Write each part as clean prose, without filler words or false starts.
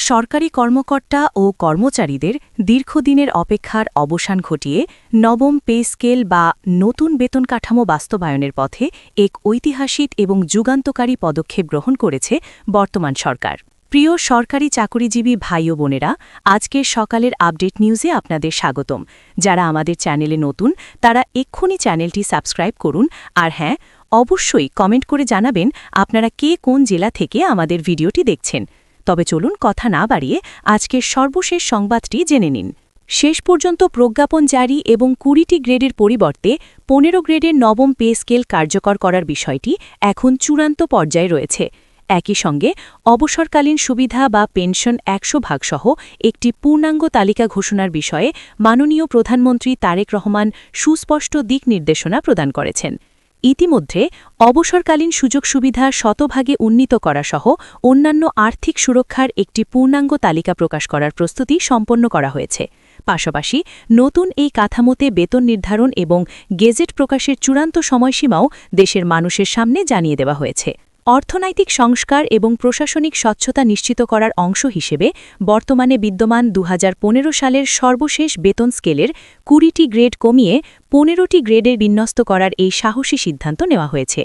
সরকারি কর্মকর্তা ও কর্মচারীদের দীর্ঘদিনের অপেক্ষার অবসান ঘটিয়ে নবম পে স্কেল বা নতুন বেতন কাঠামো বাস্তবায়নের পথে এক ঐতিহাসিক এবং যুগান্তকারী পদক্ষেপ গ্রহণ করেছে বর্তমান সরকার। প্রিয় সরকারি চাকুরিজীবী ভাই ও বোনেরা, আজকের সকালের আপডেট নিউজে আপনাদের স্বাগতম। যারা আমাদের চ্যানেলে নতুন তারা এক্ষুনি চ্যানেলটি সাবস্ক্রাইব করুন, আর হ্যাঁ, অবশ্যই কমেন্ট করে জানাবেন আপনারা কে কোন জেলা থেকে আমাদের ভিডিওটি দেখছেন। তবে চলুন কথা না বাড়িয়ে আজকের সর্বশেষ সংবাদটি জেনে নিন। শেষ পর্যন্ত প্রজ্ঞাপন জারি এবং ২০টি গ্রেডের পরিবর্তে ১৫ গ্রেডের নবম পে স্কেল কার্যকর করার বিষয়টি এখন চূড়ান্ত পর্যায়ে রয়েছে। একই সঙ্গে অবসরকালীন সুবিধা বা পেনশন ১০০% সহ একটি পূর্ণাঙ্গ তালিকা ঘোষণার বিষয়ে মাননীয় প্রধানমন্ত্রী তারেক রহমান সুস্পষ্ট দিক নির্দেশনা প্রদান করেছেন। ইতিমধ্যে অবসরকালীন সুযোগ সুবিধা শতভাগে উন্নীত করা সহ অন্যান্য আর্থিক সুরক্ষার একটি পূর্ণাঙ্গ তালিকা প্রকাশ করার প্রস্তুতি সম্পন্ন করা হয়েছে। পাশাপাশি নতুন এই কাঠামোতে বেতন নির্ধারণ এবং গেজেট প্রকাশের চূড়ান্ত সময়সীমাও দেশের মানুষের সামনে জানিয়ে দেওয়া হয়েছে। অর্থনৈতিক সংস্কার এবং প্রশাসনিক স্বচ্ছতা নিশ্চিত করার অংশ হিসেবে বর্তমানে বিদ্যমান ২০১৫ সালের সর্বশেষ বেতন স্কেলের ২০টি গ্রেড কমিয়ে ১৫টি গ্রেডে বিন্যস্ত করার এই সাহসী সিদ্ধান্ত নেওয়া হয়েছে।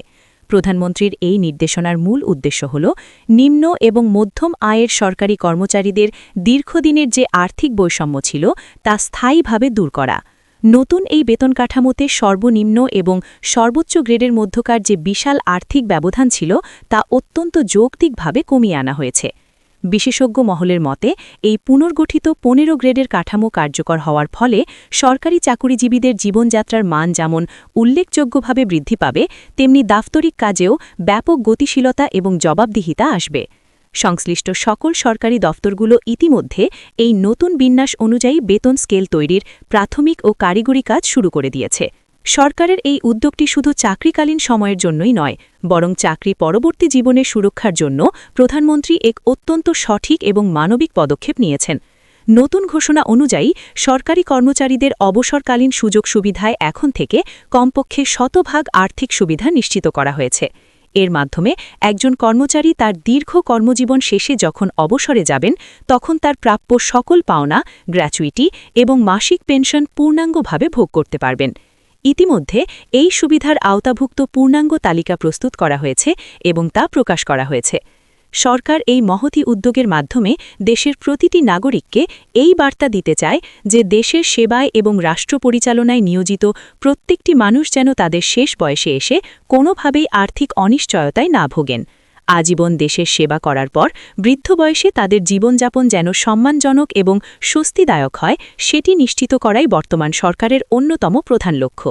প্রধানমন্ত্রীর এই নির্দেশনার মূল উদ্দেশ্য হল নিম্ন এবং মধ্যম আয়ের সরকারি কর্মচারীদের দীর্ঘদিনের যে আর্থিক বৈষম্য ছিল তা স্থায়ীভাবে দূর করা। নতুন এই বেতন কাঠামোতে সর্বনিম্ন এবং সর্বোচ্চ গ্রেডের মধ্যকার যে বিশাল আর্থিক ব্যবধান ছিল তা অত্যন্ত যৌক্তিকভাবে কমিয়ে আনা হয়েছে। বিশেষজ্ঞ মহলের মতে এই পুনর্গঠিত ১৫ গ্রেডের কাঠামো কার্যকর হওয়ার ফলে সরকারি চাকুরিজীবীদের জীবনযাত্রার মান যেমন উল্লেখযোগ্যভাবে বৃদ্ধি পাবে, তেমনি দাপ্তরিক কাজেও ব্যাপক গতিশীলতা এবং জবাবদিহিতা আসবে। সংশ্লিষ্ট সকল সরকারি দফতরগুলো ইতিমধ্যে এই নতুন বিন্যাস অনুযায়ী বেতন স্কেল তৈরির প্রাথমিক ও কারিগরি কাজ শুরু করে দিয়েছে। সরকারের এই উদ্যোগটি শুধু চাকরিকালীন সময়ের জন্যই নয়, বরং চাকরি পরবর্তী জীবনের সুরক্ষার জন্য প্রধানমন্ত্রী এক অত্যন্ত সঠিক এবং মানবিক পদক্ষেপ নিয়েছেন। নতুন ঘোষণা অনুযায়ী সরকারি কর্মচারীদের অবসরকালীন সুযোগ সুবিধায় এখন থেকে কমপক্ষে ১০০% আর্থিক সুবিধা নিশ্চিত করা হয়েছে। এর মাধ্যমে একজন কর্মচারী তার দীর্ঘ কর্মজীবন শেষে যখন অবসরে যাবেন, তখন তার প্রাপ্য সকল পাওনা, গ্র্যাচুইটি এবং মাসিক পেনশন পূর্ণাঙ্গভাবে ভোগ করতে পারবেন। ইতিমধ্যে এই সুবিধার আওতাভুক্ত পূর্ণাঙ্গ তালিকা প্রস্তুত করা হয়েছে এবং তা প্রকাশ করা হয়েছে। সরকার এই মহতী উদ্যোগের মাধ্যমে দেশের প্রতিটি নাগরিককে এই বার্তা দিতে চায় যে দেশের সেবায় এবং রাষ্ট্র পরিচালনায় নিয়োজিত প্রত্যেকটি মানুষ যেন তাদের শেষ বয়সে এসে কোনোভাবেই আর্থিক অনিশ্চয়তায় না ভোগেন। আজীবন দেশের সেবা করার পর বৃদ্ধ বয়সে তাদের জীবনযাপন যেন সম্মানজনক এবং স্বস্তিদায়ক হয়, সেটি নিশ্চিত করাই বর্তমান সরকারের অন্যতম প্রধান লক্ষ্য।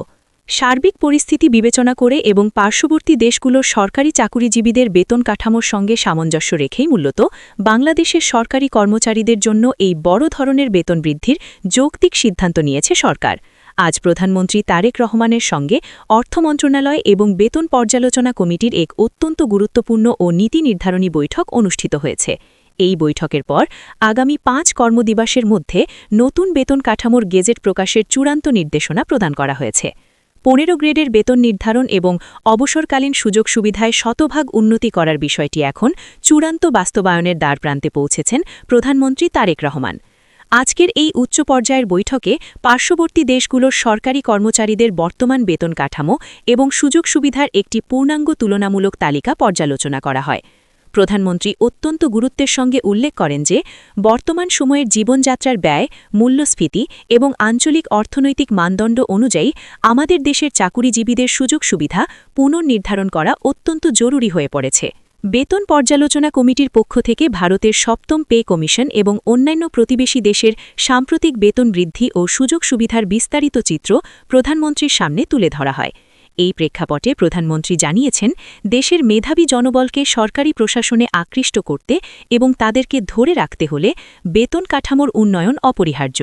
সার্বিক পরিস্থিতি বিবেচনা করে এবং পার্শ্ববর্তী দেশগুলোর সরকারি চাকুরিজীবীদের বেতন কাঠামোর সঙ্গে সামঞ্জস্য রেখেই মূলত বাংলাদেশের সরকারি কর্মচারীদের জন্য এই বড় ধরনের বেতন বৃদ্ধির যৌক্তিক সিদ্ধান্ত নিয়েছে সরকার। আজ প্রধানমন্ত্রী তারেক রহমানের সঙ্গে অর্থ মন্ত্রণালয় এবং বেতন পর্যালোচনা কমিটির এক অত্যন্ত গুরুত্বপূর্ণ ও নীতি নির্ধারণী বৈঠক অনুষ্ঠিত হয়েছে। এই বৈঠকের পর আগামী ৫ কর্মদিবসের মধ্যে নতুন বেতন কাঠামোর গেজেট প্রকাশের চূড়ান্ত নির্দেশনা প্রদান করা হয়েছে। ১৫ গ্রেডের বেতন নির্ধারণ এবং অবসরকালীন সুযোগ সুবিধায় ১০০% উন্নতি করার বিষয়টি এখন চূড়ান্ত বাস্তবায়নের দ্বারপ্রান্তে পৌঁছেছেন প্রধানমন্ত্রী তারেক রহমান। আজকের এই উচ্চ পর্যায়ের বৈঠকে পার্শ্ববর্তী দেশগুলোর সরকারি কর্মচারীদের বর্তমান বেতন কাঠামো এবং সুযোগ সুবিধার একটি পূর্ণাঙ্গ তুলনামূলক তালিকা পর্যালোচনা করা হয়। প্রধানমন্ত্রী অত্যন্ত গুরুত্বের সঙ্গে উল্লেখ করেন যে বর্তমান সময়ের জীবনযাত্রার ব্যয়, মূল্যস্ফীতি এবং আঞ্চলিক অর্থনৈতিক মানদণ্ড অনুযায়ী আমাদের দেশের চাকুরিজীবীদের সুযোগ সুবিধা পুনর্নির্ধারণ করা অত্যন্ত জরুরি হয়ে পড়েছে। বেতন পর্যালোচনা কমিটির পক্ষ থেকে ভারতের ৭ম পে কমিশন এবং অন্যান্য প্রতিবেশী দেশের সাম্প্রতিক বেতন বৃদ্ধি ও সুযোগ সুবিধার বিস্তারিত চিত্র প্রধানমন্ত্রীর সামনে তুলে ধরা হয়। এই প্রেক্ষাপটে প্রধানমন্ত্রী জানিয়েছেন, দেশের মেধাবী জনবলকে সরকারি প্রশাসনে আকৃষ্ট করতে এবং তাদেরকে ধরে রাখতে হলে বেতন কাঠামোর উন্নয়ন অপরিহার্য।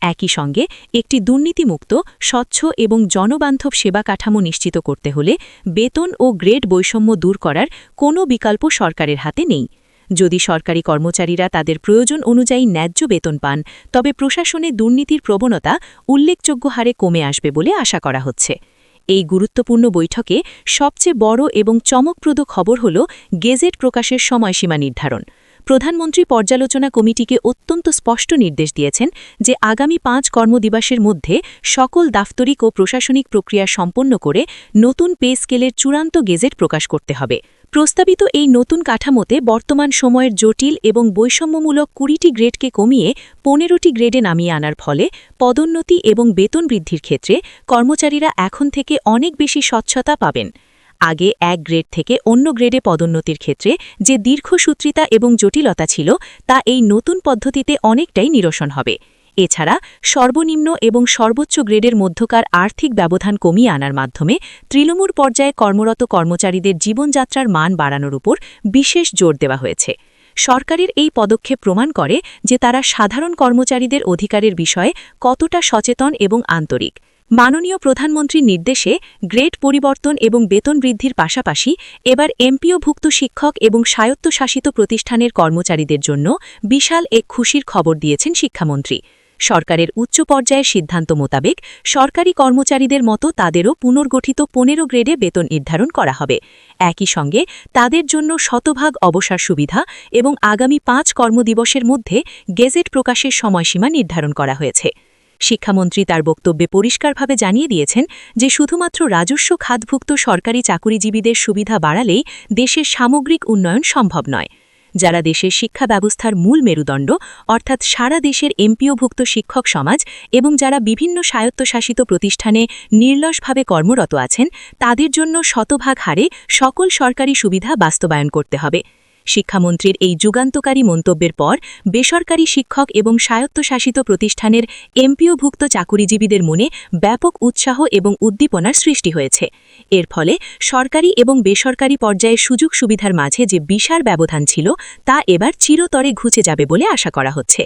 একই সঙ্গে একটি দুর্নীতিমুক্ত, স্বচ্ছ এবং জনবান্ধব সেবা কাঠামো নিশ্চিত করতে হলে বেতন ও গ্রেড বৈষম্য দূর করার কোনো বিকল্প সরকারের হাতে নেই। যদি সরকারি কর্মচারীরা তাদের প্রয়োজন অনুযায়ী ন্যায্য বেতন পান, তবে প্রশাসনে দুর্নীতির প্রবণতা উল্লেখযোগ্য হারে কমে আসবে বলে আশা করা হচ্ছে। এই গুরুত্বপূর্ণ বৈঠকে সবচেয়ে বড় এবং চমকপ্রদ খবর হল গেজেট প্রকাশের সময়সীমা নির্ধারণ। প্রধানমন্ত্রী পর্যালোচনা কমিটিকে অত্যন্ত স্পষ্ট নির্দেশ দিয়েছেন যে আগামী 5 কর্মদিবসের মধ্যে সকল দাপ্তরিক ও প্রশাসনিক প্রক্রিয়া সম্পন্ন করে নতুন পে স্কেলের চূড়ান্ত গেজেট প্রকাশ করতে হবে। প্রস্তাবিত এই নতুন কাঠামোতে বর্তমান সময়ের জটিল এবং বৈষম্যমূলক 20টি গ্রেডকে কমিয়ে 15টি গ্রেডে নামিয়ে আনার ফলে পদোন্নতি এবং বেতন বৃদ্ধির ক্ষেত্রে কর্মচারীরা এখন থেকে অনেক বেশি স্বচ্ছতা পাবেন। আগে এক গ্রেড থেকে অন্য গ্রেডে পদোন্নতির ক্ষেত্রে যে দীর্ঘসূত্রিতা এবং জটিলতা ছিল তা এই নতুন পদ্ধতিতে অনেকটাই নিরসন হবে। এছাড়া সর্বনিম্ন এবং সর্বোচ্চ গ্রেডের মধ্যকার আর্থিক ব্যবধান কমিয়ে আনার মাধ্যমে তৃণমূল পর্যায়ে কর্মরত কর্মচারীদের জীবনযাত্রার মান বাড়ানোর উপর বিশেষ জোর দেওয়া হয়েছে। সরকারের এই পদক্ষেপ প্রমাণ করে যে তারা সাধারণ কর্মচারীদের অধিকারের বিষয়ে কতটা সচেতন এবং আন্তরিক। মাননীয় প্রধানমন্ত্রীর নির্দেশে গ্রেড পরিবর্তন এবং বেতন বৃদ্ধির পাশাপাশি এবার এমপিওভুক্ত শিক্ষক এবং স্বায়ত্তশাসিত প্রতিষ্ঠানের কর্মচারীদের জন্য বিশাল এক খুশির খবর দিয়েছেন শিক্ষামন্ত্রী। সরকারের উচ্চ পর্যায়ের সিদ্ধান্ত মোতাবেক সরকারি কর্মচারীদের মতো তাদেরও পুনর্গঠিত 15 গ্রেডে বেতন নির্ধারণ করা হবে। একই সঙ্গে তাদের জন্য শতভাগ অবসর সুবিধা এবং আগামী 5 কর্মদিবসের মধ্যে গেজেট প্রকাশের সময়সীমা নির্ধারণ করা হয়েছে। শিক্ষামন্ত্রী তার বক্তব্যে পরিষ্কারভাবে জানিয়ে দিয়েছেন যে শুধুমাত্র রাজস্ব খাতভুক্ত সরকারি চাকুরিজীবীদের সুবিধা বাড়ালেই দেশের সামগ্রিক উন্নয়ন সম্ভব নয়। যারা দেশের শিক্ষা ব্যবস্থার মূল মেরুদণ্ড অর্থাৎ সারা দেশের এমপিওভুক্ত শিক্ষক সমাজ এবং যারা বিভিন্ন স্বায়ত্তশাসিত প্রতিষ্ঠানে নির্লসভাবে কর্মরত আছেন তাদের জন্য শতভাগ হারে সকল সরকারি সুবিধা বাস্তবায়ন করতে হবে। শিক্ষামন্ত্রীর এই যুগান্তকারী মন্তব্যের পর বেসরকারি শিক্ষক এবং স্বায়ত্তশাসিত প্রতিষ্ঠানের এমপিওভুক্ত চাকুরিজীবীদের মনে ব্যাপক উৎসাহ এবং উদ্দীপনার সৃষ্টি হয়েছে। এর ফলে সরকারি এবং বেসরকারি পর্যায়ে সুযোগ সুবিধার মাঝে যে বিশাল ব্যবধান ছিল তা এবার চিরতরে ঘুচে যাবে বলে আশা করা হচ্ছে।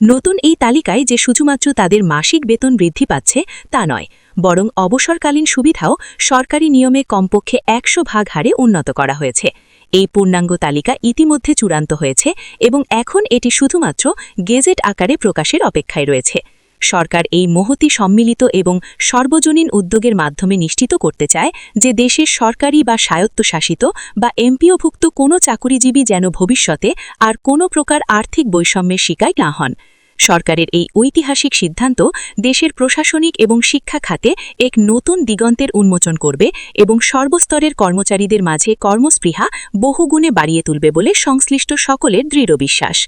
নতুন এই তালিকায় যে শুধুমাত্র তাদের মাসিক বেতন বৃদ্ধি পাচ্ছে তা নয়, বরং অবসরকালীন সুবিধাও সরকারি নিয়মে কমপক্ষে 100% হারে উন্নত করা হয়েছে। এই পূর্ণাঙ্গ তালিকা ইতিমধ্যে চূড়ান্ত হয়েছে এবং এখন এটি শুধুমাত্র গেজেট আকারে প্রকাশের অপেক্ষায় রয়েছে। সরকার এই মহতি সম্মিলিত এবং সর্বজনীন উদ্যোগের মাধ্যমে নিশ্চিত করতে চায় যে দেশের সরকারি বা স্বায়ত্তশাসিত বা এমপিওভুক্ত কোনো চাকুরিজীবী যেন ভবিষ্যতে আর কোনো প্রকার আর্থিক বৈষম্যের শিকার না হন। সরকারের এই ঐতিহাসিক সিদ্ধান্ত দেশের প্রশাসনিক এবং শিক্ষা খাতে এক নতুন দিগন্তের উন্মোচন করবে এবং সর্বস্তরের কর্মচারীদের মাঝে কর্মস্পৃহা বহুগুণে বাড়িয়ে তুলবে বলে সংশ্লিষ্ট সকলের দৃঢ় বিশ্বাস।